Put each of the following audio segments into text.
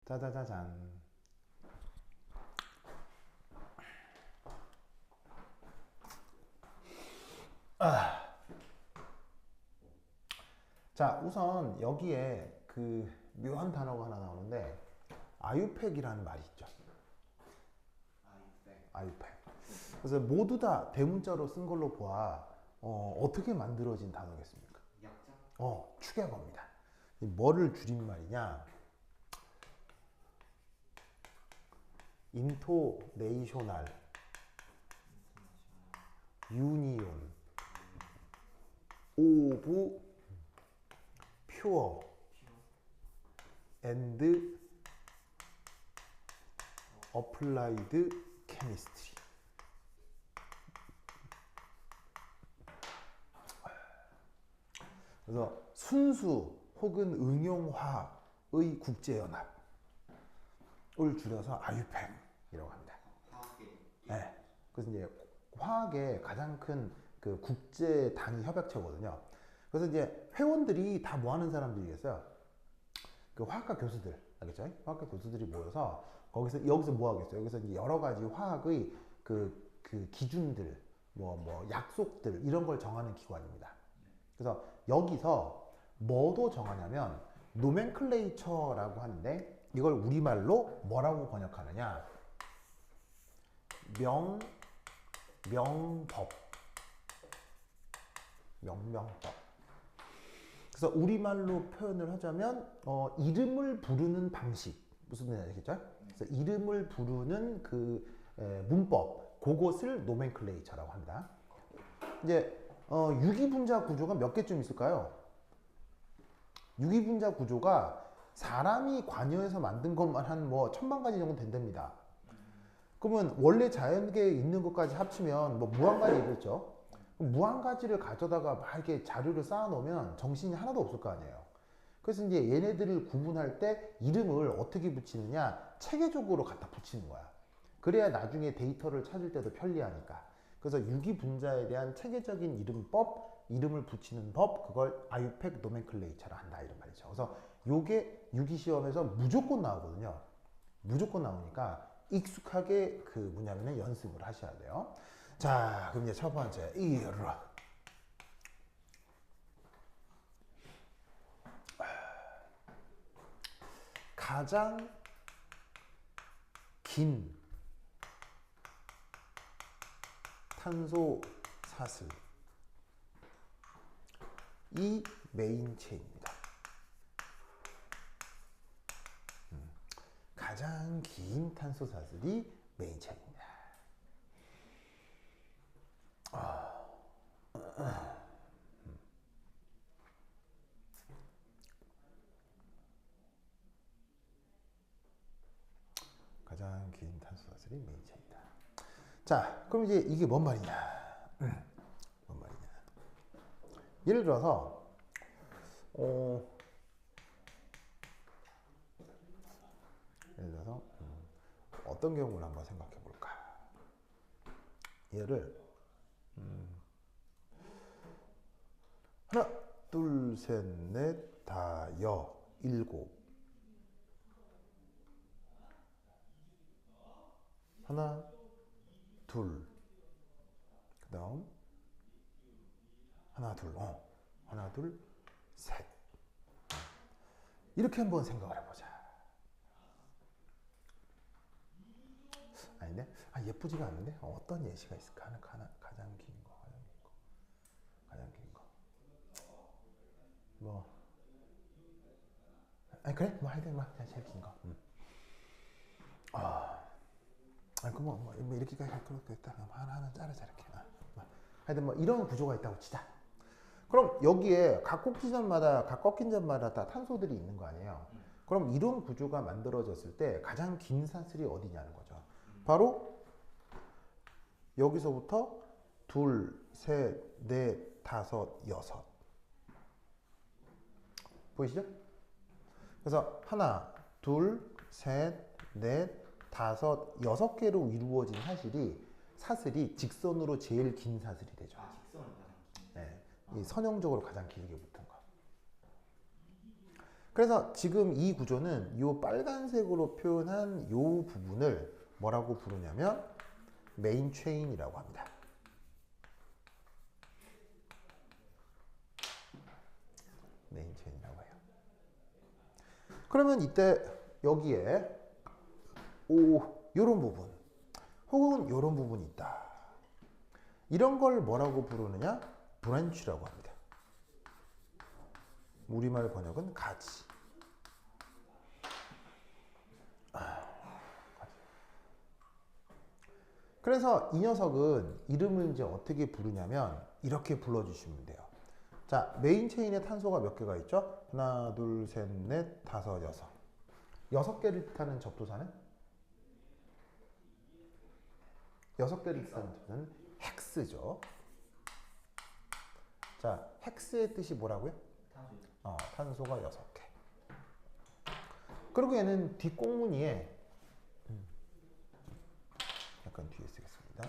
짜자자잔. 자, 우선 여기에 그 묘한 단어가 하나 나오는데 아유팩이라는 말이 있죠. 아유팩. 그래서 모두 다 대문자로 쓴 걸로 보아 어떻게 만들어진 단어겠습니까? 약자? 축약어입니다. 뭐를 줄임말이냐? 인토네이셔널 유니온 오브 퓨어 앤드 어플라이드 케미스트리. 그래서 순수 혹은 응용화의 국제연합을 줄여서 아유팩이라고 합니다. 화학계. 네. 그래서 이제 화학의 가장 큰 그 국제 단위 협약체거든요. 그래서 이제 회원들이 다 뭐 하는 사람들이겠어요? 그 화학과 교수들, 알겠죠? 화학과 교수들이 모여서 여기서 뭐 하겠어요? 여기서 이제 여러 가지 화학의 그 기준들, 뭐 약속들 이런 걸 정하는 기관입니다. 그래서 여기서 뭐도 정하냐면 노멘클레이처라고 하는데 이걸 우리말로 뭐라고 번역하느냐? 명법. 명명법. 그래서 우리말로 표현을 하자면 이름을 부르는 방식. 무슨 말인지 알겠죠? 그래서 이름을 부르는 그 문법, 그것을 노멘클레이처라고 합니다. 이제 유기분자 구조가 몇 개쯤 있을까요? 유기분자 구조가 사람이 관여해서 만든 것만 한 뭐 1000만 가지 정도 된답니다. 그러면 원래 자연계에 있는 것까지 합치면 뭐 무한 가지 있겠죠? 무한 가지를 가져다가 막 이렇게 자료를 쌓아놓으면 정신이 하나도 없을 거 아니에요. 그래서 이제 얘네들을 구분할 때 이름을 어떻게 붙이느냐, 체계적으로 갖다 붙이는 거야. 그래야 나중에 데이터를 찾을 때도 편리하니까. 그래서 유기분자에 대한 체계적인 이름법, 이름을 붙이는 법, 그걸 아유팩 노멘클레이처라 한다 이런 말이죠. 그래서 요게 유기시험에서 무조건 나오거든요. 무조건 나오니까 익숙하게 그 뭐냐면은 연습을 하셔야 돼요. 자, 그럼 이제 첫 번째 가장 긴 탄소 사슬 이 메인 체인입니다. 가장 긴 탄소 사슬이 메인 체인입니다. 가장 긴 탄소 사슬이 메인 체인이다. 자, 그럼 이제 이게 뭔 말이냐? 뭔 말이냐? 예를 들어서 어떤 경우를 한번 생각해 볼까? 얘를 하나, 둘, 셋, 넷, 다, 여, 일곱. 하나, 둘. 그 다음 하나, 둘, 하나, 둘, 셋. 이렇게 한번 생각을 해보자. 아닌데? 예쁘지가 않은데? 어떤 예시가 있을까? 하나, 가장 긴 거, 가장 긴 거, 가장 긴 거. 뭐. 그래? 뭐 하여튼 뭐 제일 긴 거. 그럼 뭐 이렇게까지 할 필요도 있다. 하나 자르자 이렇게. 하여튼 뭐 이런 구조가 있다고 치자. 그럼 여기에 각 꼭지점마다 각 꺾인 점마다 다 탄소들이 있는 거 아니에요. 그럼 이런 구조가 만들어졌을 때 가장 긴 사슬이 어디냐는 거죠. 바로 여기서부터 둘, 셋, 넷, 다섯, 여섯. 보이시죠? 그래서 하나, 둘, 셋, 넷, 다섯, 여섯 개로 이루어진 사슬이 직선으로 제일 긴 사슬이 되죠. 직선은 가장 긴. 네, 이 선형적으로 가장 길게 붙은 거. 그래서 지금 이 구조는 이 빨간색으로 표현한 이 부분을 뭐라고 부르냐면 메인 체인이라고 합니다. 메인 체인이라고 해요. 그러면 이때 여기에 요런 부분 혹은 요런 부분이 있다. 이런 걸 뭐라고 부르느냐? 브랜치라고 합니다. 우리말 번역은 가지. 그래서 이 녀석은 이름을 이제 어떻게 부르냐면 이렇게 불러주시면 돼요. 자, 메인 체인에 탄소가 몇 개가 있죠? 하나, 둘, 셋, 넷, 다섯, 여섯. 6개를 뜻하는 접두사는? 6개를 뜻하는 접두사는 헥스죠. 자, 헥스의 뜻이 뭐라고요? 탄소가 6개. 그리고 얘는 뒷꽁무니에 약간 뒤에 쓰겠습니다.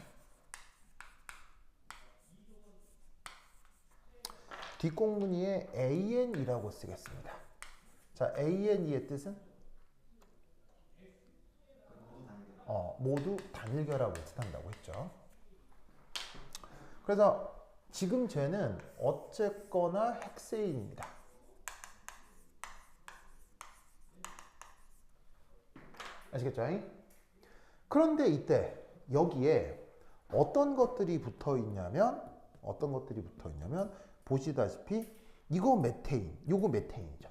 뒷꽁무니에 AN이라고 쓰겠습니다. 자, AN의 뜻은? 모두 단일결합을 뜻한다고 했죠. 그래서 지금 쟤는 어쨌거나 헥세인입니다. 아시겠죠? 그런데 이때 여기에 어떤 것들이 붙어 있냐면 보시다시피 이거 메테인, 요거 메테인이죠.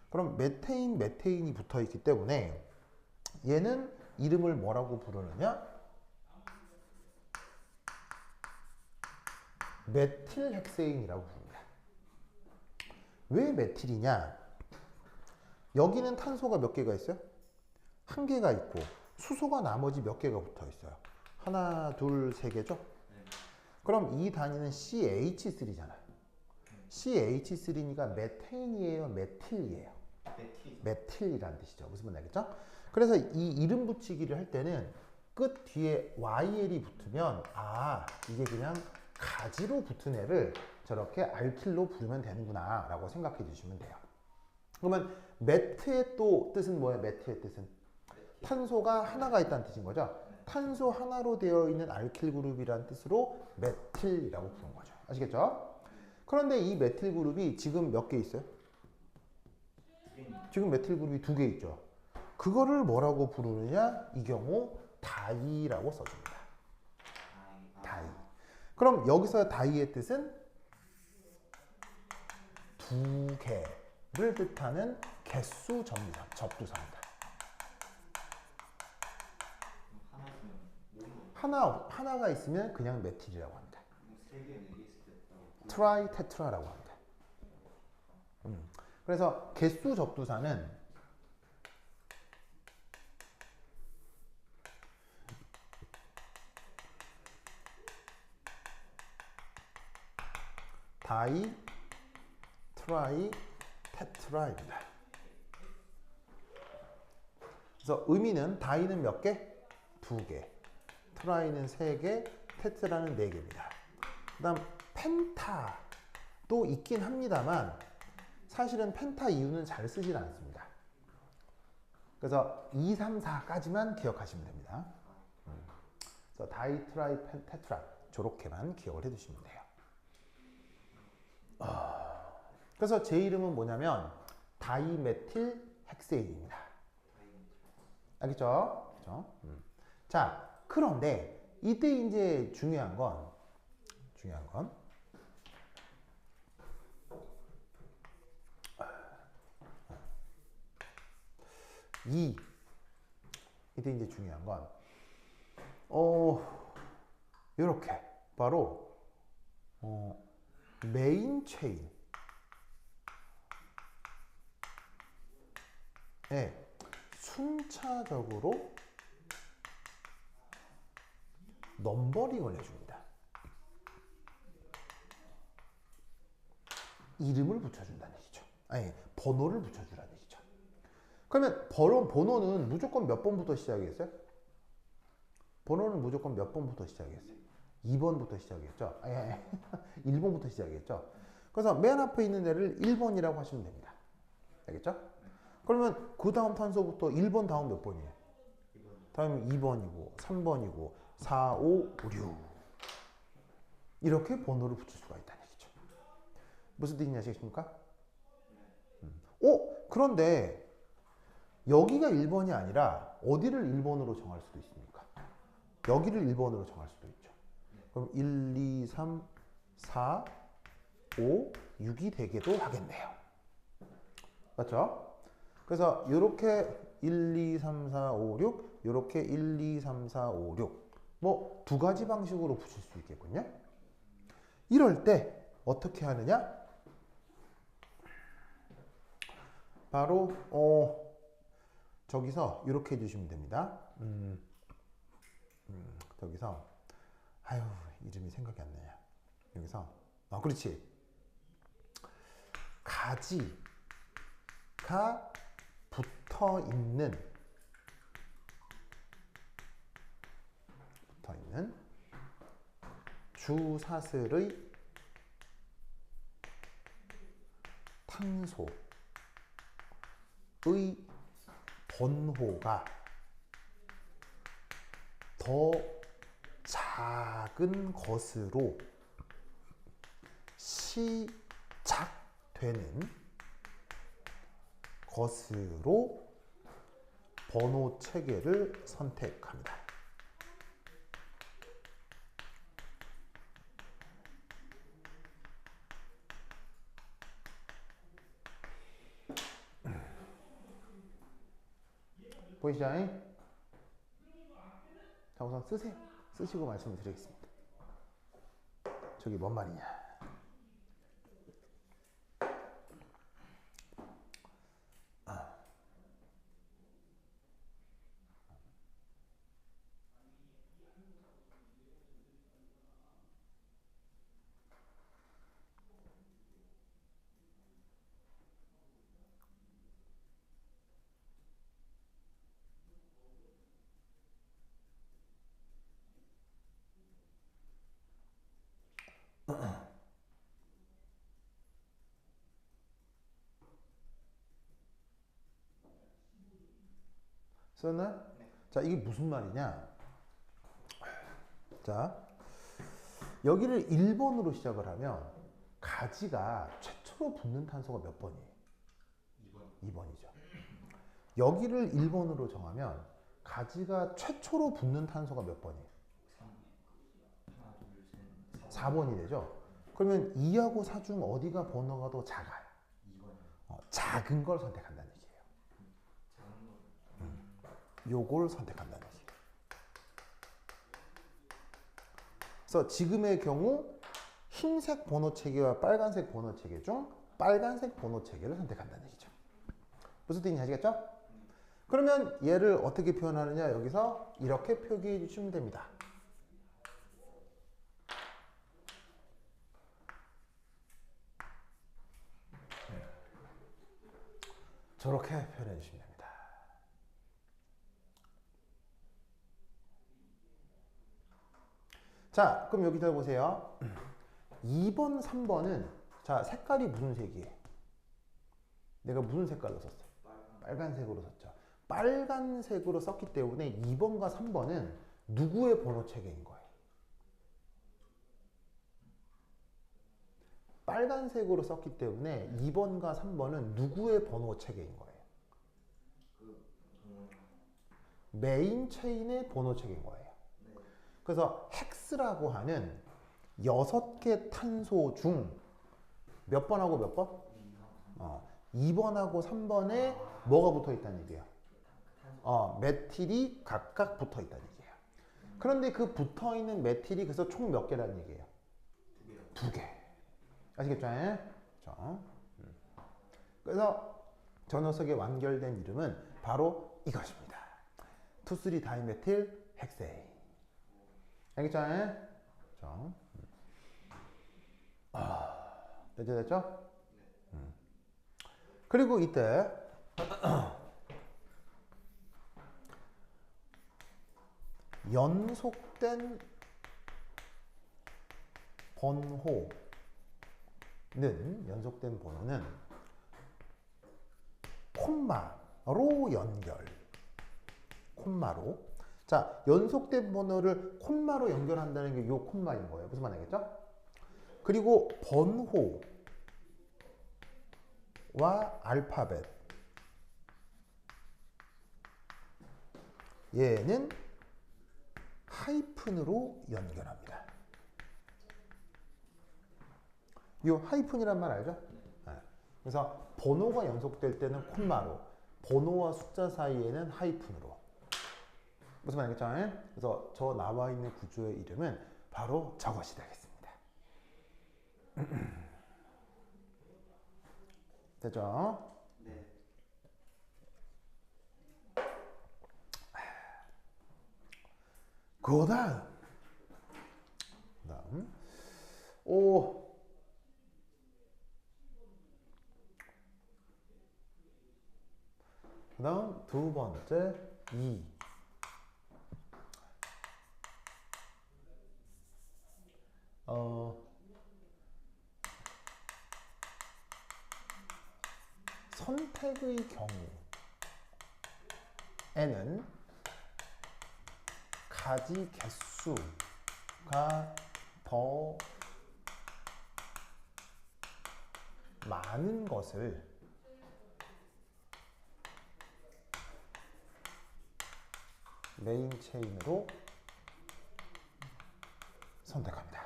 그럼 메테인이 붙어 있기 때문에 얘는 이름을 뭐라고 부르느냐? 메틸헥세인이라고 부릅니다. 왜 메틸이냐? 여기는 탄소가 몇 개가 있어요? 1개가 있고 수소가 나머지 몇 개가 붙어 있어요? 하나, 둘, 3개죠? 그럼 이 단위는 CH3잖아요. CH3니까 메테인이에요, 메틸이에요? 메틸이라는 뜻이죠. 무슨 말인지 알겠죠? 그래서 이 이름 붙이기를 할 때는 끝 뒤에 YL이 붙으면 이게 그냥 가지로 붙은 애를 저렇게 알킬로 부르면 되는구나 라고 생각해 주시면 돼요. 그러면 매트의 또 뜻은 뭐예요? 매트의 뜻은 탄소가 하나가 있다는 뜻인 거죠. 탄소 하나로 되어 있는 알킬 그룹이라는 뜻으로 메틸이라고 부르는 거죠. 아시겠죠? 그런데 이 메틸 그룹이 지금 몇 개 있어요? 지금 메틸 그룹이 2개 있죠. 그거를 뭐라고 부르느냐? 이 경우 다이라고 써줍니다. 다이. 그럼 여기서 다이의 뜻은 2개를 뜻하는 개수 접두사입니다. 하나가 있으면 그냥 메틸이라고 합니다. 트라이 테트라라고 합니다. 그래서 개수 접두사는 다이, 트라이, 테트라입니다. 그래서 의미는 다이는 몇 개? 2개. 트라이는 3개, 테트라는 4개입니다. 그 다음 펜타도 있긴 합니다만 사실은 펜타 이유는 잘 쓰진 않습니다. 그래서 2, 3, 4까지만 기억하시면 됩니다. 그래서 다이, 트라이, 테트라 저렇게만 기억을 해두시면 돼요. 그래서 제 이름은 뭐냐면 다이메틸 헥세인입니다. 알겠죠? 그렇죠? 자, 그런데 이때 이제 중요한 건 이때 이제 중요한 건 이렇게 바로 메인 체인에 순차적으로 넘버링을 해줍니다. 이름을 붙여준다는 얘기죠. 아니, 번호를 붙여주라는 얘기죠. 그러면 번호는 무조건 몇 번부터 시작했어요? 번호는 무조건 몇 번부터 시작했어요? 2번부터 시작했죠. 1번부터 시작했죠. 그래서 맨 앞에 있는 애를 1번이라고 하시면 됩니다. 알겠죠? 그러면 그 다음 탄소부터 1번 다음 몇 번이에요? 다음에 2번이고 3번이고 4, 5, 6 이렇게 번호를 붙일 수가 있다는 얘기죠. 무슨 뜻인지 아시겠습니까? 그런데 여기가 1번이 아니라 어디를 1번으로 정할 수도 있습니까? 여기를 1번으로 정할 수도 있죠. 그럼 1, 2, 3, 4, 5, 6이 되기도 하겠네요. 맞죠? 그래서 이렇게 1, 2, 3, 4, 5, 6 이렇게 1, 2, 3, 4, 5, 6 뭐 두 가지 방식으로 붙일 수 있겠군요. 이럴 때 어떻게 하느냐? 바로 저기서 이렇게 해주시면 됩니다. 저기서 아유 이름이 생각이 안 나냐. 여기서 그렇지. 가지가 붙어 있는 주사슬의 탄소의 번호가 더 작은 것으로 시작되는 것으로 번호 체계를 선택합니다. 보이시죠? 자, 우선 쓰세요. 쓰시고 말씀을 드리겠습니다. 저기 뭔 말이냐? 썼나? 네. 자, 이게 무슨 말이냐? 자, 여기를 1번으로 시작을 하면 가지가 최초로 붙는 탄소가 몇 번이에요? 2번이죠. 여기를 1번으로 정하면 가지가 최초로 붙는 탄소가 몇 번이에요? 4번이 되죠. 그러면 2하고 4 중 어디가 번호가 더 작아요? 2번. 작은 걸 선택한다는 얘기예요. 요걸 선택한다는 얘기예요. 그래서 지금의 경우 흰색 번호 체계와 빨간색 번호 체계 중 빨간색 번호 체계를 선택한다는 얘기죠. 무슨 뜻인지 아시겠죠? 그러면 얘를 어떻게 표현하느냐, 여기서 이렇게 표기해 주시면 됩니다. 저렇게 표현해 주시면 됩니다. 자, 그럼 여기다 보세요. 2번, 3번은 자, 색깔이 무슨 색이에요? 내가 무슨 색깔로 썼어? 빨간색으로 썼죠. 빨간색으로 썼기 때문에 2번과 3번은 누구의 번호 체계인 거예요? 빨간색으로 썼기 때문에 2번과 3번은 누구의 번호 체계인 거예요? 메인 체인의 번호 체계인 거예요. 그래서 헥스라고 하는 6개 탄소 중 몇 번하고 몇 번? 2번하고 3번에 뭐가 붙어 있다는 얘기예요? 메틸이 각각 붙어 있다는 얘기예요. 그런데 그 붙어 있는 메틸이 그래서 총 몇 개라는 얘기예요? 2개. 아시겠죠? 그래서 저 녀석의 완결된 이름은 바로 이것입니다. 2,3-다이메틸 헥세인. 알겠죠? 됐죠? 그리고 이때 연속된 번호는 콤마로 연결. 콤마로. 자, 연속된 번호를 콤마로 연결한다는 게 요 콤마인 거예요. 무슨 말 알겠죠? 그리고 번호와 알파벳. 얘는 하이픈으로 연결합니다. 이 하이픈이란 말 알죠? 네. 그래서 번호가 연속될 때는 콤마로, 번호와 숫자 사이에는 하이픈으로. 무슨 말 알겠죠? 그래서 저 나와 있는 구조의 이름은 바로 저것이 되겠습니다. 됐죠? 네. 그 다음 그 다음 두 번째 2. 선택의 경우에는 가지 개수가 더 많은 것을 메인 체인으로 선택합니다.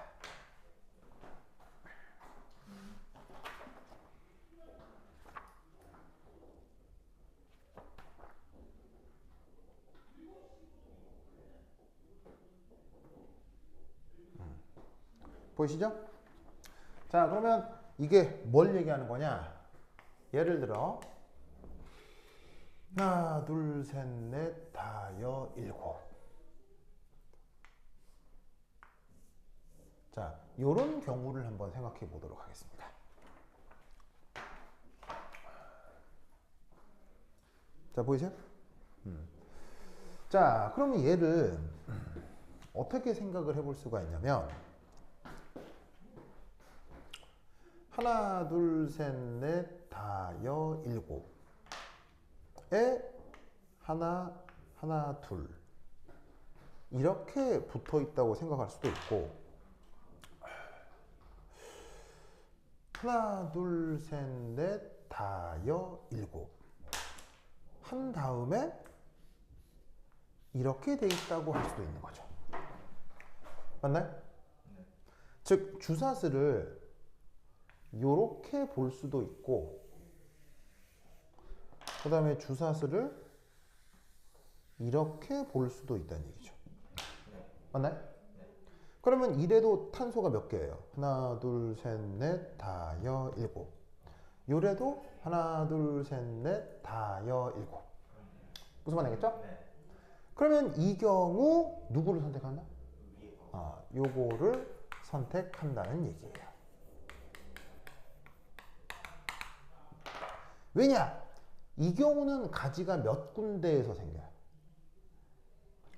보이시죠? 자, 그러면 이게 뭘 얘기하는 거냐? 예를 들어 하나, 둘, 셋, 넷, 다여, 일곱. 자, 요런 경우를 한번 생각해 보도록 하겠습니다. 자, 보이세요? 자, 그러면 얘를 어떻게 생각을 해볼 수가 있냐면 하나, 둘, 셋, 넷, 다여, 일곱에 하나, 하나, 둘 이렇게 붙어 있다고 생각할 수도 있고 하나, 둘, 셋, 넷, 다여, 일곱 한 다음에 이렇게 돼 있다고 할 수도 있는 거죠. 맞나요? 네. 즉 주사수를 이렇게 볼 수도 있고 그 다음에 주사수를 이렇게 볼 수도 있다는 얘기죠. 맞나요? 그러면 이래도 탄소가 몇 개예요? 하나, 둘, 셋, 넷, 다여, 일곱. 요래도 하나, 둘, 셋, 넷, 다여, 일곱. 무슨 말 알겠죠? 네. 그러면 이 경우 누구를 선택한다? 위에 거. 요거를 선택한다는 얘기예요. 왜냐? 이 경우는 가지가 몇 군데에서 생겨요?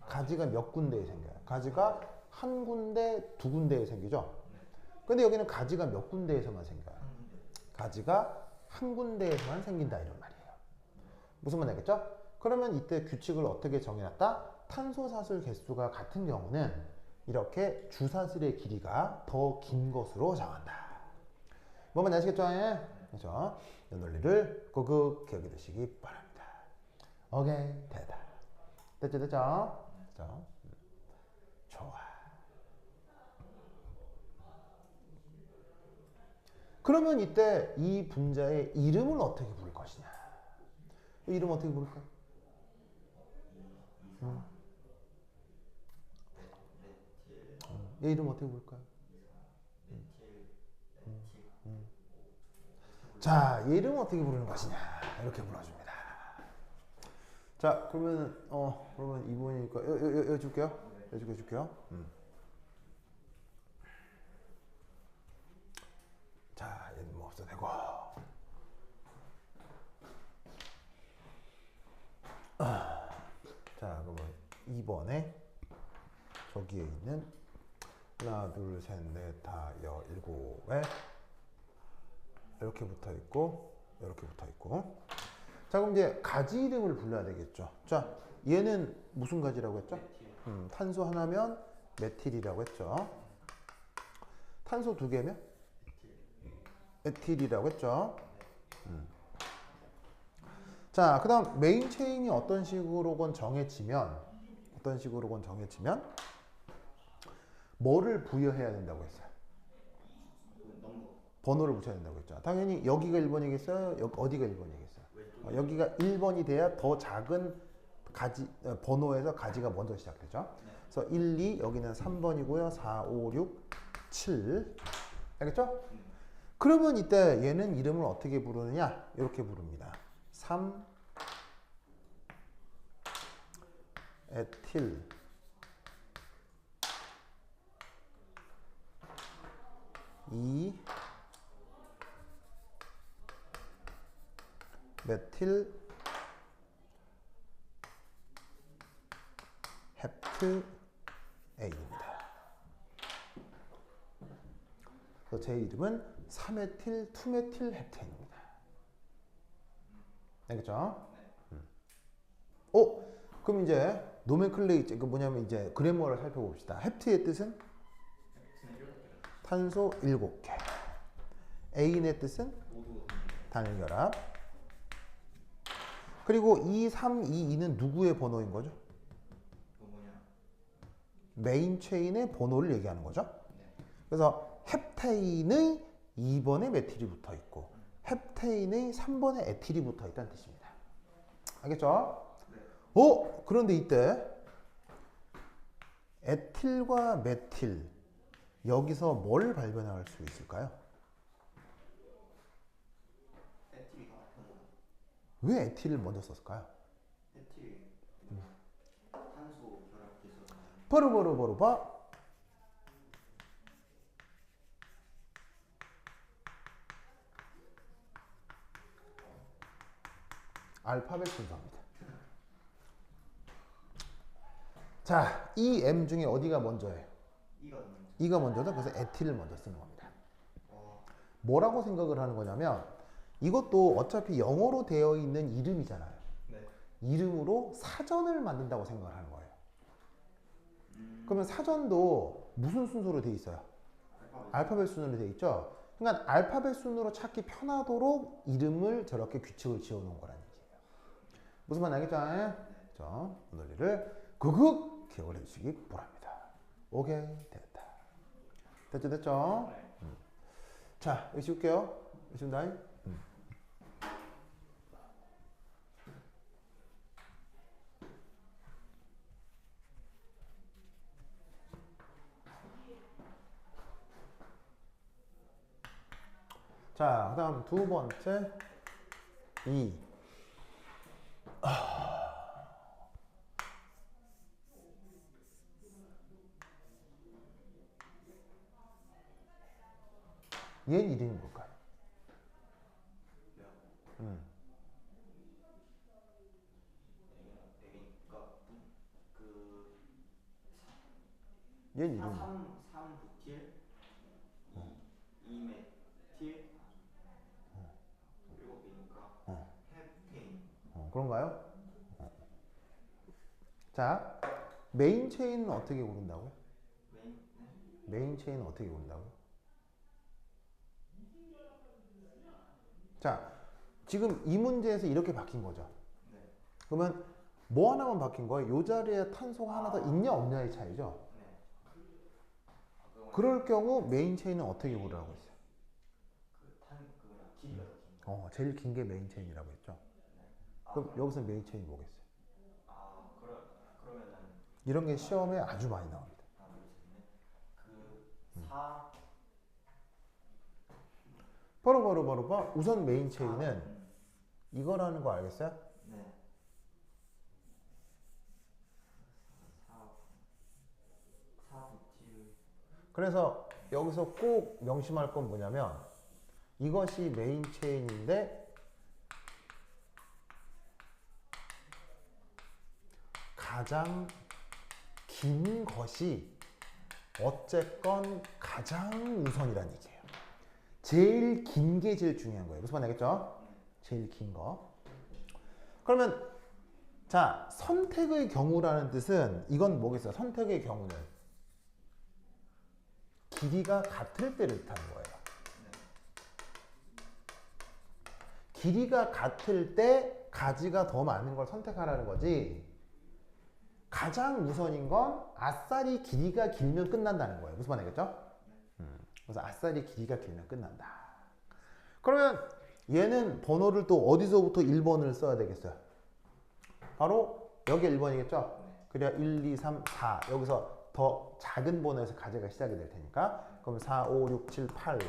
가지가 몇 군데에 생겨요? 가지가 한 군데, 두 군데에 생기죠? 근데 여기는 가지가 몇 군데에서만 생겨요? 가지가 한 군데에서만 생긴다 이런 말이에요. 무슨 말 알겠죠? 그러면 이때 규칙을 어떻게 정해놨다? 탄소사슬 개수가 같은 경우는 이렇게 주사슬의 길이가 더 긴 것으로 정한다. 뭐만 아시겠죠? 그렇죠? 이 논리를 꾹꾹 기억해 두시기 바랍니다. 오케이, 됐다. 됐죠? 됐죠? 좋아. 그러면 이때 이 분자의 이름을 어떻게 부를 것이냐? 이 이름 어떻게 부를까? 얘 이름 어떻게 부를까요? 자, 얘 이름 어떻게 부르는 것이냐? 이렇게 불러줍니다. 자, 그러면 이분이니까 여 줄게요. 줄게요. 자, 얘는 뭐 없어도 되고. 자, 그러면 2번에 저기에 있는 하나, 둘, 셋, 넷, 다, 여, 일곱에 이렇게 붙어 있고, 이렇게 붙어 있고. 자, 자, 그럼 이제 가지 이름을 불러야 되겠죠. 자, 얘는 무슨 가지라고 했죠? 메틸. 탄소 하나면 메틸이라고 했죠. 탄소 두 개면 에틸이라고 했죠. 자, 그 다음 메인 체인이 어떤 식으로건 정해지면 뭐를 부여해야 된다고 했어요? 넘버. 번호를 붙여야 된다고 했죠. 당연히 여기가 1번이겠어요? 어디가 1번이겠어요? 왼쪽. 여기가 1번이 돼야 더 작은 가지, 번호에서 가지가 먼저 시작되죠. 네. 그래서 1, 2, 여기는 3번이고요. 4, 5, 6, 7. 알겠죠? 그러면 이때 얘는 이름을 어떻게 부르느냐? 이렇게 부릅니다. 3 에틸 2 메틸 헵트 A입니다. 그래서 제 이름은 3에틸 2메틸 헵테인입니다. 알겠죠? 그럼 이제 노멘클레이처 그 뭐냐면 이제 그래머를 살펴봅시다. 헵트의 뜻은 탄소 7개. A인의 뜻은 모두 단일결합. 그리고 2, 3, 2, 2는 누구의 번호인 거죠? 그 뭐냐? 메인 체인의 번호를 얘기하는 거죠. 네. 그래서 헵테인의 2번에 메틸이 붙어 있고 헵테인의 3번에 에틸이 붙어 있다는 뜻입니다. 알겠죠? 네. 그런데 이때 에틸과 메틸 여기서 뭘 발견할 수 있을까요? 에틸이 더 앞에는 왜 에틸을 먼저 썼을까요? 에틸이 탄소 결합돼서 바로 봐. 알파벳 순서입니다. 자, 이 M 중에 어디가 먼저예요? 이가 먼저. 이가 먼저다. 그래서 에틸을 먼저 쓰는 겁니다. 어. 뭐라고 생각을 하는 거냐면 이것도 어차피 영어로 되어 있는 이름이잖아요. 네. 이름으로 사전을 만든다고 생각을 하는 거예요. 그러면 사전도 무슨 순서로 되어 있어요? 알파벳 순으로 되어 있죠. 그러니까 알파벳 순으로 찾기 편하도록 이름을 저렇게 규칙을 지어놓은 거라는 얘기예요. 무슨 말 알겠죠? 자, 논리를 극극 기억을 해주시기 바랍니다. 오케이, 됐다. 됐죠? 자, 여기 씌울게요. 여기 씌운다. 자, 그 다음 두 번째 2. 얘 이름이 뭘까요? 얘 이름이 뭐야? 3 부틸 2 메틸 7개니까 헵테인. 그런가요? 자, 메인 체인은 어떻게 고른다고요? 메인. 네. 메인 체인은 어떻게 고른다고요? 자, 지금 이 문제에서 이렇게 바뀐 거죠. 네. 그러면 뭐 하나만 바뀐 거예요? 이 자리에 탄소가 하나 더 있냐 없냐의 차이죠. 네. 그럴 경우 메인 체인은 어떻게 고르라고 했어요? 길이가 더 긴 거. 제일 긴 게 메인 체인이라고 했죠. 그럼 여기서 메인 체인이 뭐겠어요? 그러면은 이런 게 시험에 아주 많이 나옵니다. 그 4. 바로 봐. 우선 메인 체인은 이거라는 거 알겠어요? 네. 4 부틸. 그래서 여기서 꼭 명심할 건 뭐냐면 이것이 메인 체인인데 가장 긴 것이 어쨌건 가장 우선이라는 얘기예요. 제일 긴 게 제일 중요한 거예요. 무슨 말 알겠죠? 제일 긴 거. 그러면 자, 선택의 경우라는 뜻은 이건 뭐겠어요? 선택의 경우는 길이가 같을 때를 뜻하는 거예요. 길이가 같을 때 가지가 더 많은 걸 선택하라는 거지. 가장 우선인 건 아싸리 길이가 길면 끝난다는 거예요. 무슨 말 알겠죠? 그래서 아싸리 길이가 길면 끝난다. 그러면 얘는 번호를 또 어디서부터 1번을 써야 되겠어요? 바로 여기 1번이겠죠? 그래야 1, 2, 3, 4 여기서 더 작은 번호에서 가지가 시작이 될 테니까 그럼 4, 5, 6, 7, 8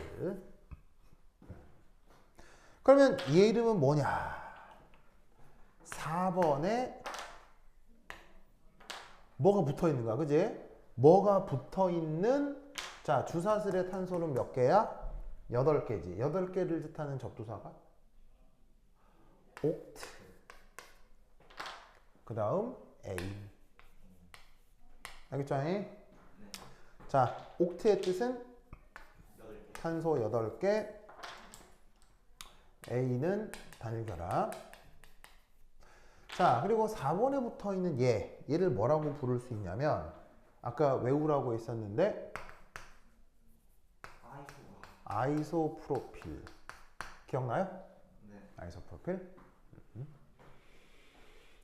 그러면 얘 이름은 뭐냐? 4번에 뭐가 붙어 있는 거야, 그지? 뭐가 붙어 있는 자 주사슬의 탄소는 몇 개야? 8개지. 8개를 뜻하는 접두사가 옥트. 그 다음 A. 알겠죠? 자, 옥트의 뜻은 탄소 8개. A는 단일결합. 자, 그리고 4번에 붙어 있는 얘를 뭐라고 부를 수 있냐면 아까 외우라고 했었는데 아이소프로필. 기억나요? 네. 아이소프로필.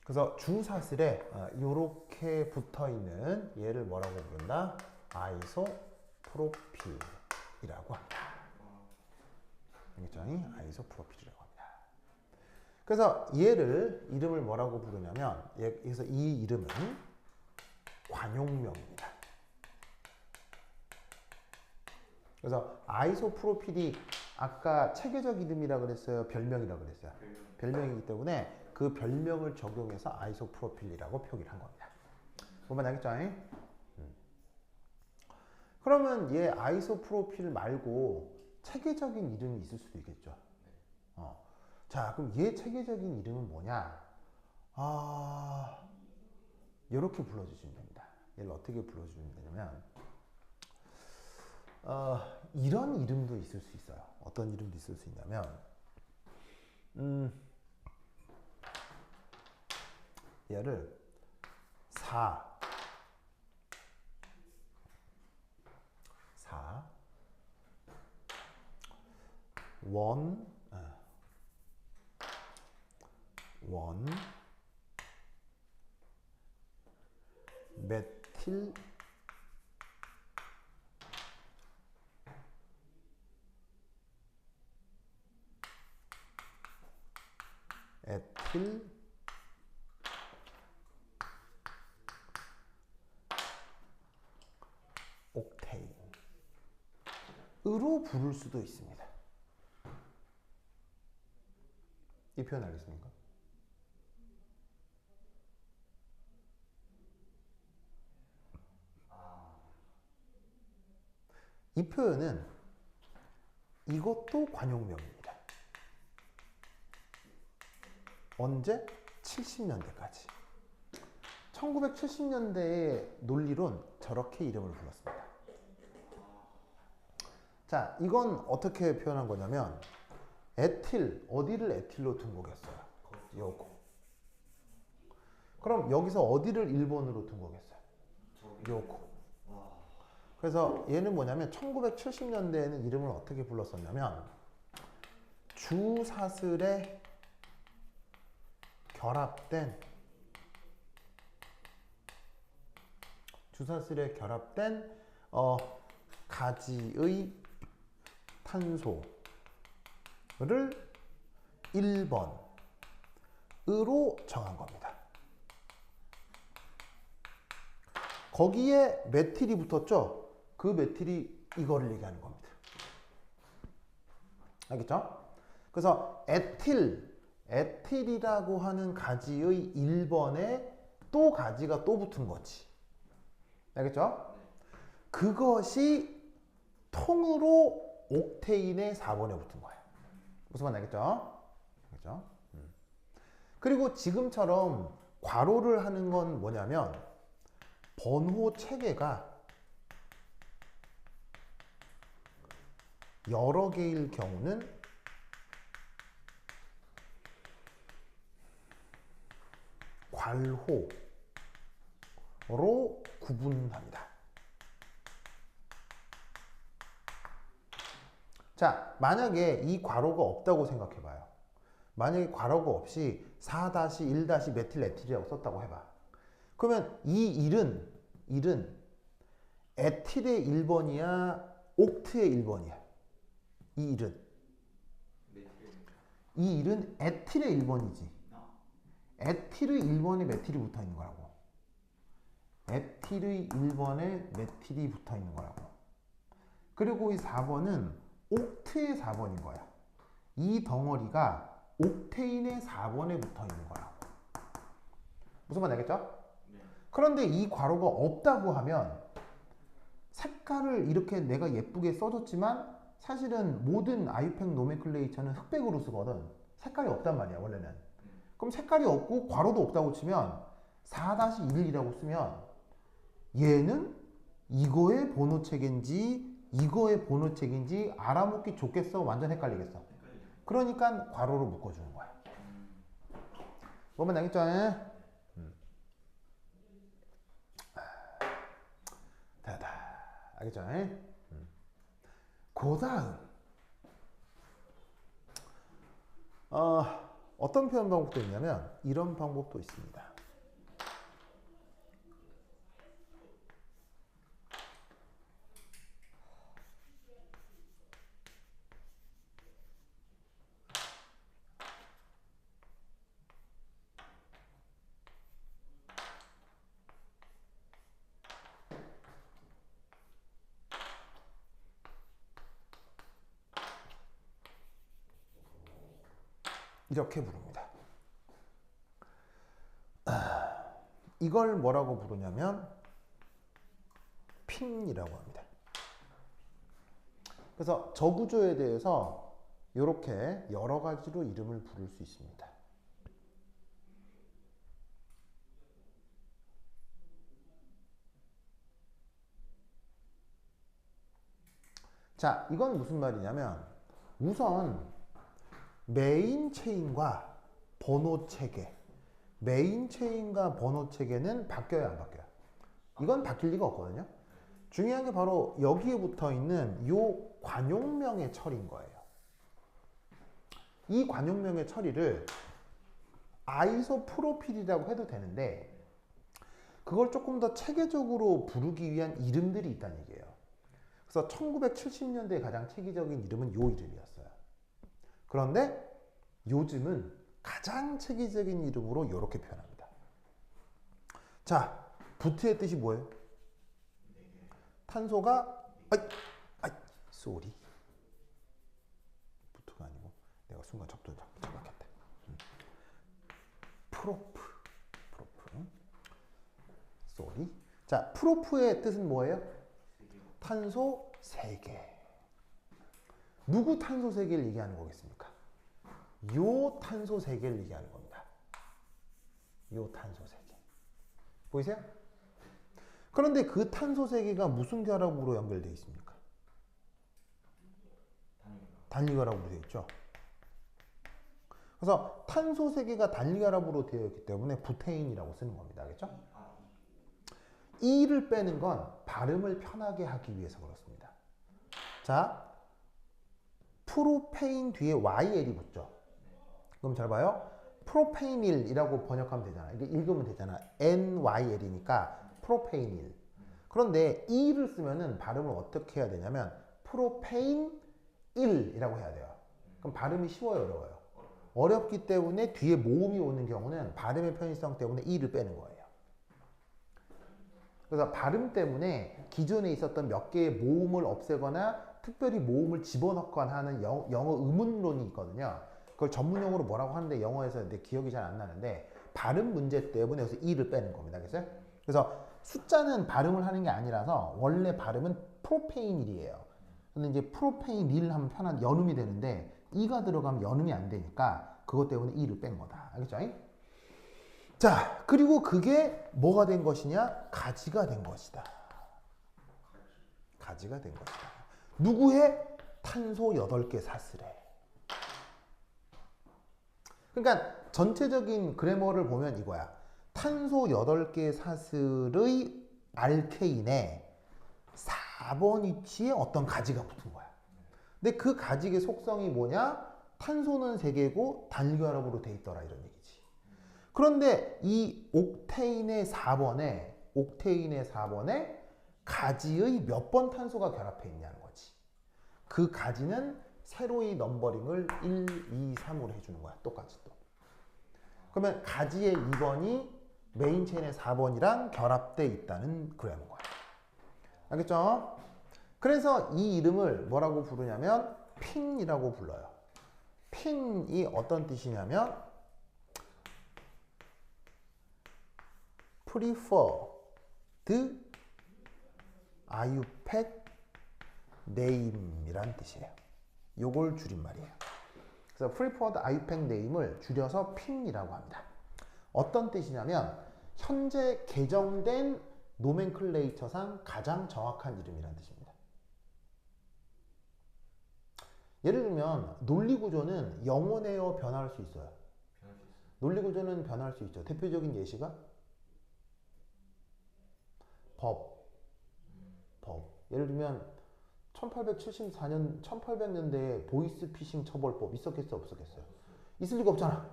그래서 주사슬에 이렇게 붙어 있는 얘를 뭐라고 부른다? 아이소프로필이라고 합니다. 알겠죠? 아이소프로필이라고 합니다. 그래서 얘를 이름을 뭐라고 부르냐면 그래서 이 이름은 관용명입니다. 그래서 아이소프로필이 아까 체계적 이름이라고 그랬어요? 별명이라고 그랬어요? 별명이기 때문에 그 별명을 적용해서 아이소프로필이라고 표기를 한 겁니다. 보면 알겠죠? 그러면 얘 아이소프로필 말고 체계적인 이름이 있을 수도 있겠죠. 자, 그럼 얘 체계적인 이름은 뭐냐? 이렇게 불러주시면 됩니다. 얘를 어떻게 불러주면 되냐면 이런 이름도 있을 수 있어요. 어떤 이름도 있을 수 있냐면 얘를 4 원 메틸 에틸 옥테인으로 부를 수도 있습니다. 이 표현 알겠습니까? 이 표현은 이것도 관용명입니다. 언제? 70년대까지. 1970년대의 논리론 저렇게 이름을 불렀습니다. 자, 이건 어떻게 표현한 거냐면 에틸, 어디를 에틸로 둔 거겠어요? 요거. 그럼 여기서 어디를 1번으로 둔 거겠어요? 요거. 그래서 얘는 뭐냐면 1970년대에는 이름을 어떻게 불렀었냐면 주사슬에 결합된 가지의 탄소를 1번으로 정한 겁니다. 거기에 메틸이 붙었죠? 그 메틸이 이거를 얘기하는 겁니다. 알겠죠? 그래서 에틸이라고 하는 가지의 1번에 또 가지가 또 붙은 거지. 알겠죠? 그것이 통으로 옥테인의 4번에 붙은 거예요. 무슨 말 알겠죠? 알겠죠? 그리고 지금처럼 괄호를 하는 건 뭐냐면 번호 체계가 여러 개일 경우는 괄호로 구분합니다. 자, 만약에 이 괄호가 없다고 생각해 봐요. 만약에 괄호가 없이 4-1-메틸에틸이라고 썼다고 해봐. 그러면 이 1은 에틸의 1번이야, 옥트의 1번이야. 이 1은. 이 1은 에틸의 1번이지. 에틸의 1번에 메틸이 붙어 있는 거라고. 에틸의 1번에 메틸이 붙어 있는 거라고. 그리고 이 4번은 옥트의 4번인 거야. 이 덩어리가 옥테인의 4번에 붙어 있는 거라고. 무슨 말인지 알겠죠? 네. 그런데 이 괄호가 없다고 하면 색깔을 이렇게 내가 예쁘게 써줬지만 사실은 모든 아유팽 노멘클레이처는 흑백으로 쓰거든. 색깔이 없단 말이야 원래는. 그럼 색깔이 없고 괄호도 없다고 치면 4-1이라고 쓰면 얘는 이거의 번호책인지 이거의 번호책인지 알아먹기 좋겠어? 완전 헷갈리겠어. 그러니까 괄호로 묶어주는 거야. 뭐만 알겠죠? 다다. 알겠죠? 그 다음 어떤 표현 방법도 있냐면 이런 방법도 있습니다. 이렇게 부릅니다. 이걸 뭐라고 부르냐면 핀이라고 합니다. 그래서 저 구조에 대해서 이렇게 여러 가지로 이름을 부를 수 있습니다. 자, 이건 무슨 말이냐면 우선 메인 체인과 번호 체계, 메인 체인과 번호 체계는 바뀌어야 안 바뀌어요? 이건 바뀔 리가 없거든요. 중요한 게 바로 여기에 붙어 있는 요 관용명의 처리인 거예요. 이 관용명의 처리를 아이소프로필이라고 해도 되는데 그걸 조금 더 체계적으로 부르기 위한 이름들이 있다는 얘기예요. 그래서 1970년대에 가장 체계적인 이름은 요 이름이었어요. 그런데 요즘은 가장 체계적인 이름으로 이렇게 표현합니다. 자, 부트의 뜻이 뭐예요? 탄소가 쏘리. 부트가 아니고 내가 순간 착각했다. 프로프. 쏘리. 자, 프로프의 뜻은 뭐예요? 탄소 3개. 누구 탄소 3개를 얘기하는 거겠습니까? 요 탄소 3개를 얘기하는 겁니다. 요 탄소 3개. 보이세요? 그런데 그 탄소 3개가 무슨 결합으로 연결되어 있습니까? 단위결합으로 되어 있죠. 그래서 탄소 3개가 단위결합으로 되어 있기 때문에 부테인이라고 쓰는 겁니다. 알겠죠? E를 빼는 건 발음을 편하게 하기 위해서 그렇습니다. 자, 프로페인 뒤에 YL이 붙죠. 그럼 잘 봐요. 프로페이닐이라고 번역하면 되잖아. 이게 읽으면 되잖아. NYL이니까 프로페이닐. 그런데 E를 쓰면은 발음을 어떻게 해야 되냐면 프로페인일이라고 해야 돼요. 그럼 발음이 쉬워요, 어려워요? 어렵기 때문에 뒤에 모음이 오는 경우는 발음의 편의성 때문에 E를 빼는 거예요. 그래서 발음 때문에 기존에 있었던 몇 개의 모음을 없애거나 특별히 모음을 집어넣거나 하는 영어 의문론이 있거든요. 그걸 전문용어로 뭐라고 하는데 영어에서 근데 기억이 잘 안 나는데 발음 문제 때문에 여기서 E를 빼는 겁니다. 알겠어요? 그래서 숫자는 발음을 하는 게 아니라서 원래 발음은 프로페이닐이에요. 근데 이제 프로페이닐 하면 편한 연음이 되는데 E가 들어가면 연음이 안 되니까 그것 때문에 E를 뺀 거다. 알겠죠? 자, 그리고 그게 뭐가 된 것이냐? 가지가 된 것이다. 가지가 된 것이다. 누구의? 탄소 8개 사슬에. 그러니까 전체적인 그래머를 보면 이거야. 탄소 8개 사슬의 알케인에 4번 위치에 어떤 가지가 붙은 거야. 근데 그 가직의 속성이 뭐냐? 탄소는 3개고 단일결합으로 돼 있더라 이런 얘기지. 그런데 이 옥테인의 4번에 가지의 몇 번 탄소가 결합해 있냐는 거지. 그 가지는 세로의 넘버링을 1, 2, 3으로 해주는 거야. 똑같이 또. 그러면 가지의 2번이 메인 체인의 4번이랑 결합돼 있다는 그래는 거야. 알겠죠? 그래서 이 이름을 뭐라고 부르냐면 핀이라고 불러요. 핀이 어떤 뜻이냐면 preferred IUPAC name이란 뜻이에요. 요걸 줄임말이에요. 그래서 preferred IUPAC name을 줄여서 핀이라고 합니다. 어떤 뜻이냐면 현재 개정된 노멘클레이처상 가장 정확한 이름이란 뜻입니다. 예를 들면 논리구조는 영원해요, 변할 수 있어요? 변할 수 있어요. 논리구조는 변할 수 있죠. 대표적인 예시가 법. 예를 들면 1874년, 1800년대에 보이스피싱 처벌법 있었겠어요, 없었겠어요? 있을 리가 없잖아.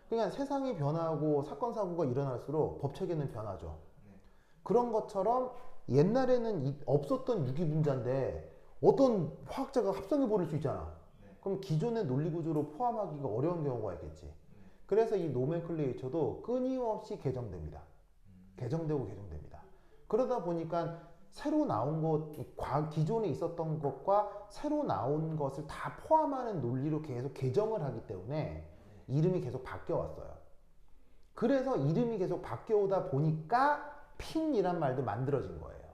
그러니까 세상이 변하고 사건 사고가 일어날수록 법 체계는 변하죠. 그런 것처럼 옛날에는 없었던 유기분자인데 어떤 화학자가 합성해 버릴 수 있잖아. 그럼 기존의 논리 구조로 포함하기가 어려운 경우가 있겠지. 그래서 이 노멘클레이처도 끊임없이 개정됩니다. 개정되고 개정됩니다. 그러다 보니까 새로 나온 것, 기존에 있었던 것과 새로 나온 것을 다 포함하는 논리로 계속 개정을 하기 때문에 이름이 계속 바뀌어 왔어요. 그래서 이름이 계속 바뀌어 오다 보니까 핀이란 말도 만들어진 거예요.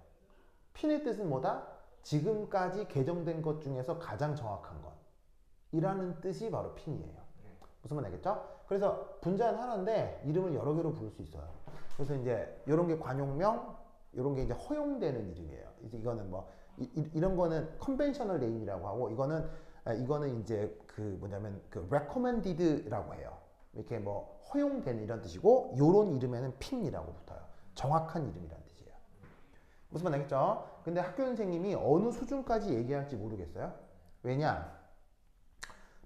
핀의 뜻은 뭐다? 지금까지 개정된 것 중에서 가장 정확한 것 이라는 뜻이 바로 핀이에요. 무슨 말 알겠죠? 그래서 분자는 하나인데 이름을 여러 개로 부를 수 있어요. 그래서 이제 이런 게 관용명, 이런 게 이제 허용되는 이름이에요. 이제 이거는 뭐 이런 거는 컨벤셔널 네임이라고 하고 이거는 이제 그 뭐냐면 그 recommended라고 해요. 이렇게 뭐 허용되는 이런 뜻이고 요런 이름에는 핀이라고 붙어요. 정확한 이름이란 뜻이에요. 무슨 말 알겠죠? 근데 학교 선생님이 어느 수준까지 얘기할지 모르겠어요. 왜냐?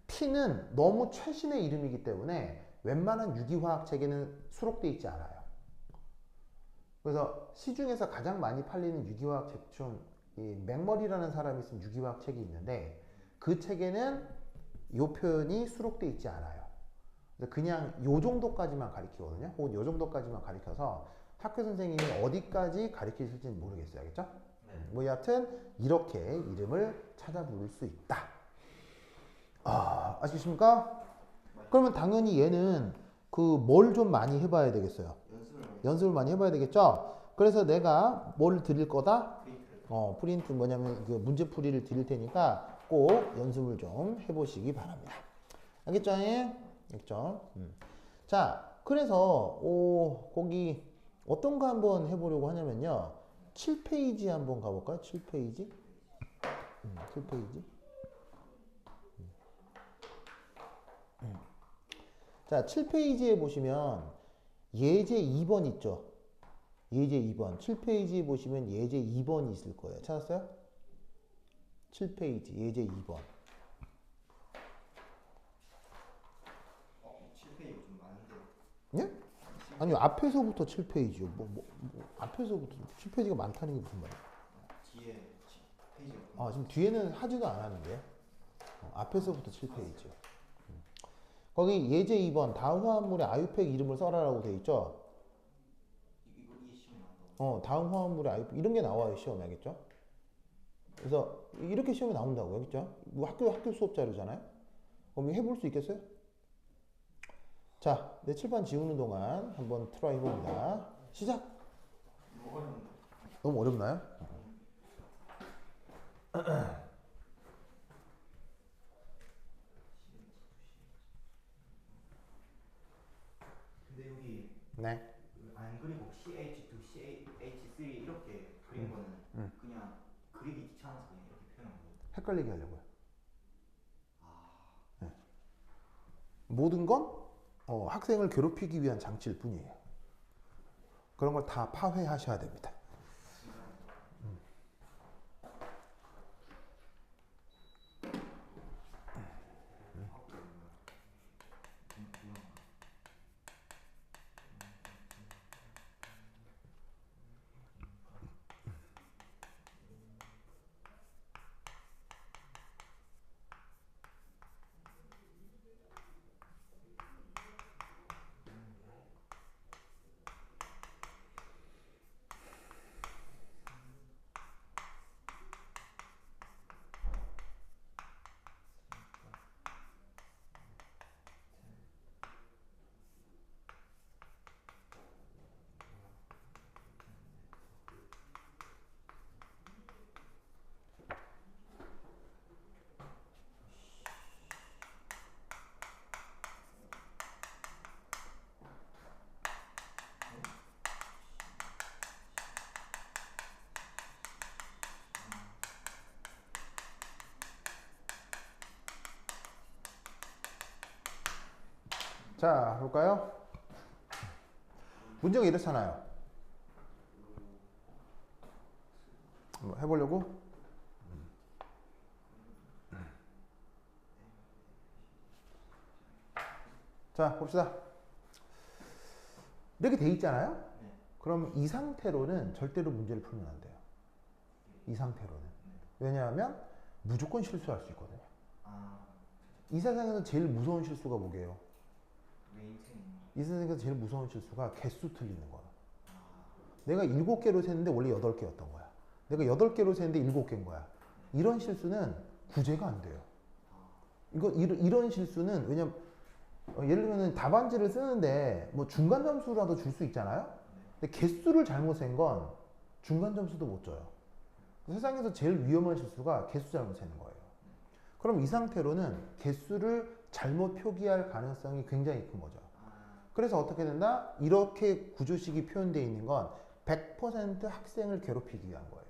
핀은 너무 최신의 이름이기 때문에 웬만한 유기화학 책에는 수록되어 있지 않아요. 그래서 시중에서 가장 많이 팔리는 유기화학 책 중 맥머리라는 사람이 쓴 유기화학 책이 있는데 그 책에는 이 표현이 수록되어 있지 않아요. 그냥 요 정도까지만 가리키거든요. 혹은 요 정도까지만 가리켜서 학교 선생님이 어디까지 가리키실지는 모르겠어요. 알겠죠? 뭐 여하튼 이렇게 이름을 찾아 부를 수 있다. 아시겠습니까? 그러면 당연히 얘는 그 뭘 좀 많이 해봐야 되겠어요. 연습을 많이 해봐야 되겠죠? 그래서 내가 뭘 드릴 거다? 프린트 뭐냐면 그 문제풀이를 드릴 테니까 꼭 연습을 좀 해보시기 바랍니다. 알겠죠? 알겠죠? 자, 그래서 거기 어떤 거 한번 해보려고 하냐면요. 7페이지 한번 가볼까요? 7페이지? 7페이지. 자, 7페이지에 보시면 예제 2번 있죠? 예제 2번. 7페이지에 보시면 예제 2번이 있을 거예요. 찾았어요? 7페이지 예제 2번. 7페이지 좀 많은데. 예? 아니요, 앞에서부터 7페이지요. 앞에서부터 7페이지가 많다는 게 무슨 말이에요? 뒤에 페이지가. 지금 뒤에는 하지도 않았는데. 앞에서부터 7페이지요. 거기 예제 2번 다음 화합물의 아유팩 이름을 써라라고 돼 있죠? 이 시험이 나온다고. 다음 화합물의 아유팩 이런 게 나와요, 시험에. 알겠죠? 그래서 이렇게 시험에 나온다고. 알겠죠? 뭐 학교 수업 자료잖아요? 그럼 해볼 수 있겠어요? 자, 내 칠판 지우는 동안 한번 트라이 해봅니다. 시작! 너무 어렵나요? 근데 여기 네. 안 그리고 CH2, CH3 이렇게 그린 거는 그냥 그리기 귀찮아서 그냥 이렇게 표현한 거예요. 헷갈리게 하려고요. 모든 건 학생을 괴롭히기 위한 장치일 뿐이에요. 그런 걸 다 파회하셔야 됩니다. 자, 볼까요? 문제가 이렇잖아요. 한번 해보려고? 자, 봅시다. 이렇게 돼 있잖아요? 네. 그럼 이 상태로는 절대로 문제를 풀면 안 돼요. 이 상태로는. 왜냐하면 무조건 실수할 수 있거든요. 아, 이 세상에서 제일 무서운 실수가 뭐게요? 메인체인. 이 세상에서 제일 무서운 실수가 개수 틀리는 거야. 내가 7개로 셌는데 원래 8개였던 거야. 내가 8개로 셌는데 7개인 거야. 이런 실수는 구제가 안 돼요. 이런 실수는 왜냐면 예를 들면 답안지를 쓰는데 뭐 중간 점수라도 줄 수 있잖아요. 근데 개수를 잘못 센 건 중간 점수도 못 줘요. 세상에서 제일 위험한 실수가 개수 잘못 세는 거예요. 그럼 이 상태로는 개수를 잘못 표기할 가능성이 굉장히 큰 거죠. 그래서 어떻게 된다? 이렇게 구조식이 표현되어 있는 건 100% 학생을 괴롭히기 위한 거예요.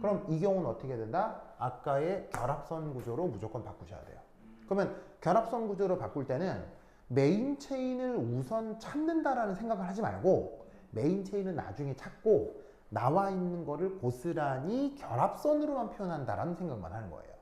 그럼 이 경우는 어떻게 된다? 아까의 결합선 구조로 무조건 바꾸셔야 돼요. 그러면 결합선 구조로 바꿀 때는 메인 체인을 우선 찾는다라는 생각을 하지 말고 메인 체인은 나중에 찾고 나와 있는 거를 고스란히 결합선으로만 표현한다라는 생각만 하는 거예요.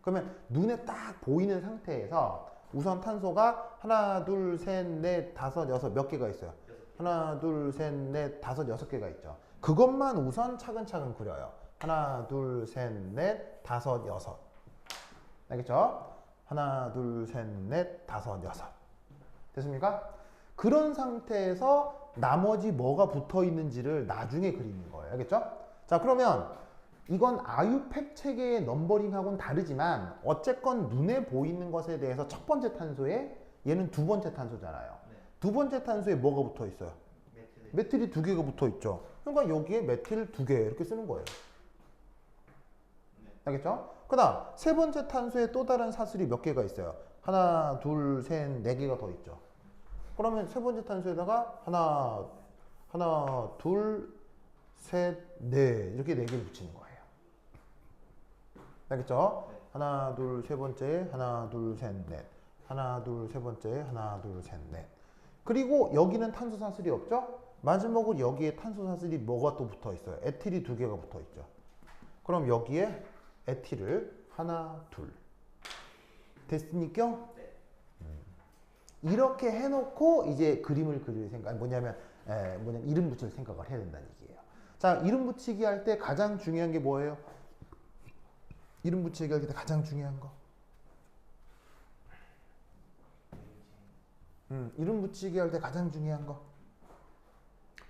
그러면 눈에 딱 보이는 상태에서 우선 탄소가 하나, 둘, 셋, 넷, 다섯, 여섯 몇 개가 있어요? 하나, 둘, 셋, 넷, 다섯, 여섯 개가 있죠. 그것만 우선 차근차근 그려요. 하나, 둘, 셋, 넷, 다섯, 여섯. 알겠죠? 하나, 둘, 셋, 넷, 다섯, 여섯. 됐습니까? 그런 상태에서 나머지 뭐가 붙어 있는지를 나중에 그리는 거예요. 알겠죠? 자, 그러면 이건 아유팩 체계의 넘버링하고는 다르지만 어쨌건 눈에 보이는 것에 대해서 첫 번째 탄소에 얘는 두 번째 탄소잖아요. 네. 두 번째 탄소에 뭐가 붙어 있어요? 메틸이 2개가 붙어 있죠. 그러니까 여기에 메틸 2개 이렇게 쓰는 거예요. 네. 알겠죠? 그 다음 세 번째 탄소에 또 다른 사슬이 몇 개가 있어요? 하나, 둘, 셋, 4개가 더 있죠. 그러면 세 번째 탄소에다가 하나, 둘, 셋, 넷 이렇게 4개를 붙이는 거예요. 알겠죠? 네. 하나, 둘, 세 번째, 하나, 둘, 셋, 넷. 하나, 둘, 세 번째, 하나, 둘, 셋, 넷. 그리고 여기는 탄소 사슬이 없죠? 마지막으로 여기에 탄소 사슬이 뭐가 또 붙어 있어요? 에틸이 2개가 붙어 있죠. 그럼 여기에 에틸을 하나, 둘. 됐습니까? 네. 이렇게 해놓고 이제 그림을 그릴 생각, 뭐냐면 이름 붙일 생각을 해야 된다는 얘기예요. 자, 이름 붙이기 할 때 가장 중요한 게 뭐예요? 이름 붙이기 할 때 가장 중요한 거. 이름 붙이기 할 때 가장 중요한 거.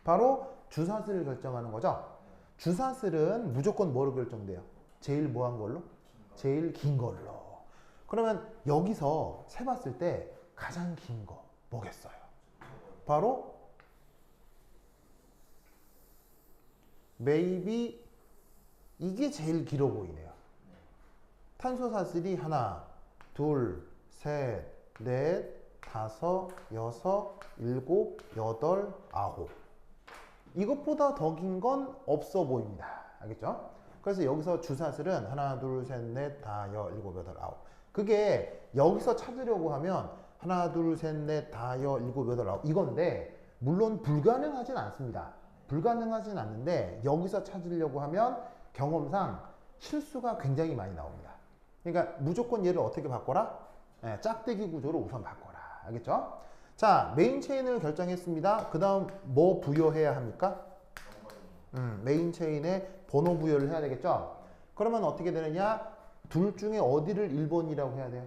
바로 주사슬을 결정하는 거죠. 주사슬은 무조건 뭐로 결정돼요? 제일 뭐한 걸로? 제일 긴 걸로. 그러면 여기서 세봤을 때 가장 긴 거 뭐겠어요? 바로 maybe 이게 제일 길어 보이네요. 탄소 사슬이 하나, 둘, 셋, 넷, 다섯, 여섯, 일곱, 여덟, 아홉. 이것보다 더 긴 건 없어 보입니다. 알겠죠? 그래서 여기서 주사슬은 하나, 둘, 셋, 넷, 다, 여, 일곱, 여덟, 아홉. 그게 여기서 찾으려고 하면 하나, 둘, 셋, 넷, 다, 여, 일곱, 여덟, 아홉 이건데 물론 불가능하진 않습니다. 불가능하진 않는데 여기서 찾으려고 하면 경험상 실수가 굉장히 많이 나옵니다. 그러니까 무조건 얘를 어떻게 바꿔라? 네, 짝대기 구조로 우선 바꿔라. 알겠죠? 자, 메인 체인을 결정했습니다. 그 다음 뭐 부여해야 합니까? 메인 체인에 번호 부여를 해야 되겠죠? 그러면 어떻게 되느냐? 둘 중에 어디를 1번이라고 해야 돼요?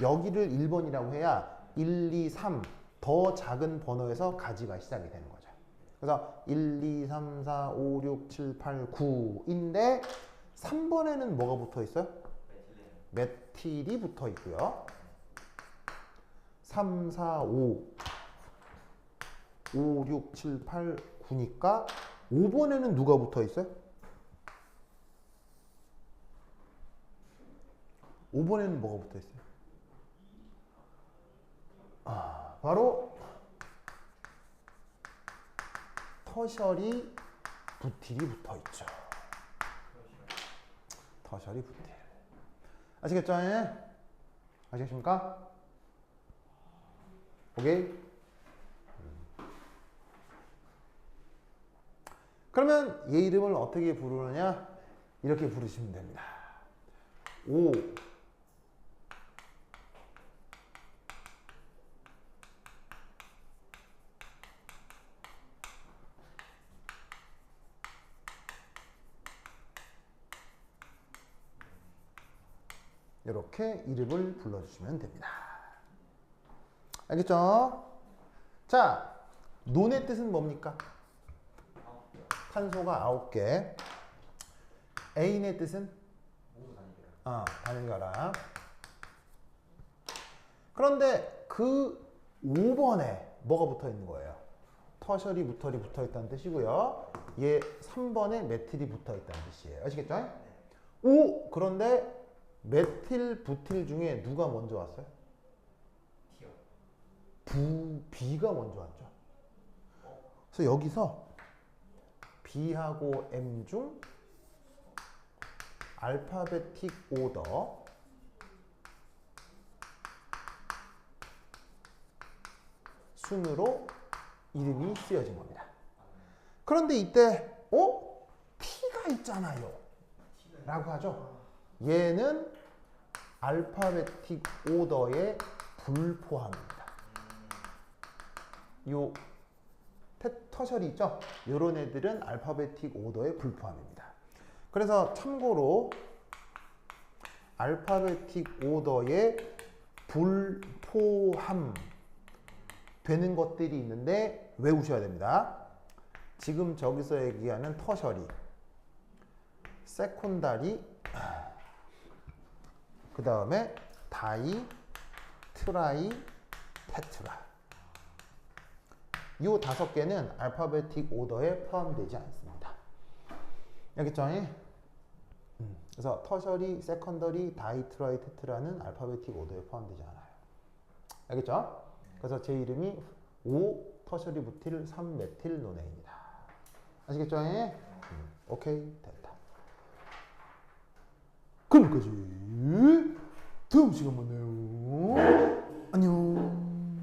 여기를 1번이라고 해야 1, 2, 3 더 작은 번호에서 가지가 시작이 되는 거죠. 그래서 1, 2, 3, 4, 5, 6, 7, 8, 9인데 3번에는 뭐가 붙어 있어요? 메틸이 붙어 있고요. 3, 4, 5, 5, 6, 7, 8, 9니까 5번에는 누가 붙어 있어요? 5번에는 뭐가 붙어 있어요? 바로 터셔리 부틸이 붙어 있죠. 터셔리 부틸. 아시겠죠? 예? 아시겠습니까? 오케이? 그러면 얘 이름을 어떻게 부르느냐? 이렇게 부르시면 됩니다. 5 이렇게 이름을 불러주시면 됩니다. 알겠죠? 자, 논의 뜻은 뭡니까? 탄소가 9개. 애인의 뜻은? 다녀가라. 그런데 그 5번에 뭐가 붙어 있는 거예요? 터셔리, 무털이 붙어 있다는 뜻이고요. 얘 3번에 메틸이 붙어 있다는 뜻이에요. 아시겠죠? 오! 그런데 메틸, 부틸 중에 누가 먼저 왔어요? B가 먼저 왔죠. 그래서 여기서 B하고 M 중 알파베틱 오더 순으로 이름이 쓰여진 겁니다. 그런데 이때 T가 있잖아요 라고 하죠. 얘는 알파베틱 오더에 불포함입니다. 요 터셜이 있죠? 요런 애들은 알파베틱 오더에 불포함입니다. 그래서 참고로 알파베틱 오더에 불포함 되는 것들이 있는데 외우셔야 됩니다. 지금 저기서 얘기하는 터셜이, 세콘다리, 그 다음에 다이, 트라이, 테트라. 이 5개는 알파베틱 오더에 포함되지 않습니다. 알겠죠? 그래서 터셔리, 세컨더리, 다이, 트라이, 테트라는 알파베틱 오더에 포함되지 않아요. 알겠죠? 그래서 제 이름이 5 터셔리 부틸 3 메틸 노네입니다. 아시겠죠? 오케이, 됐다. 그럼 여기까지. 다음 시간 만나요. 안녕.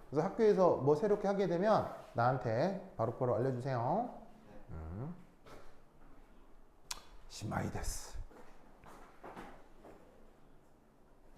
그래서 학교에서 뭐 새롭게 하게 되면 나한테 바로바로 알려주세요. 시마이 데스.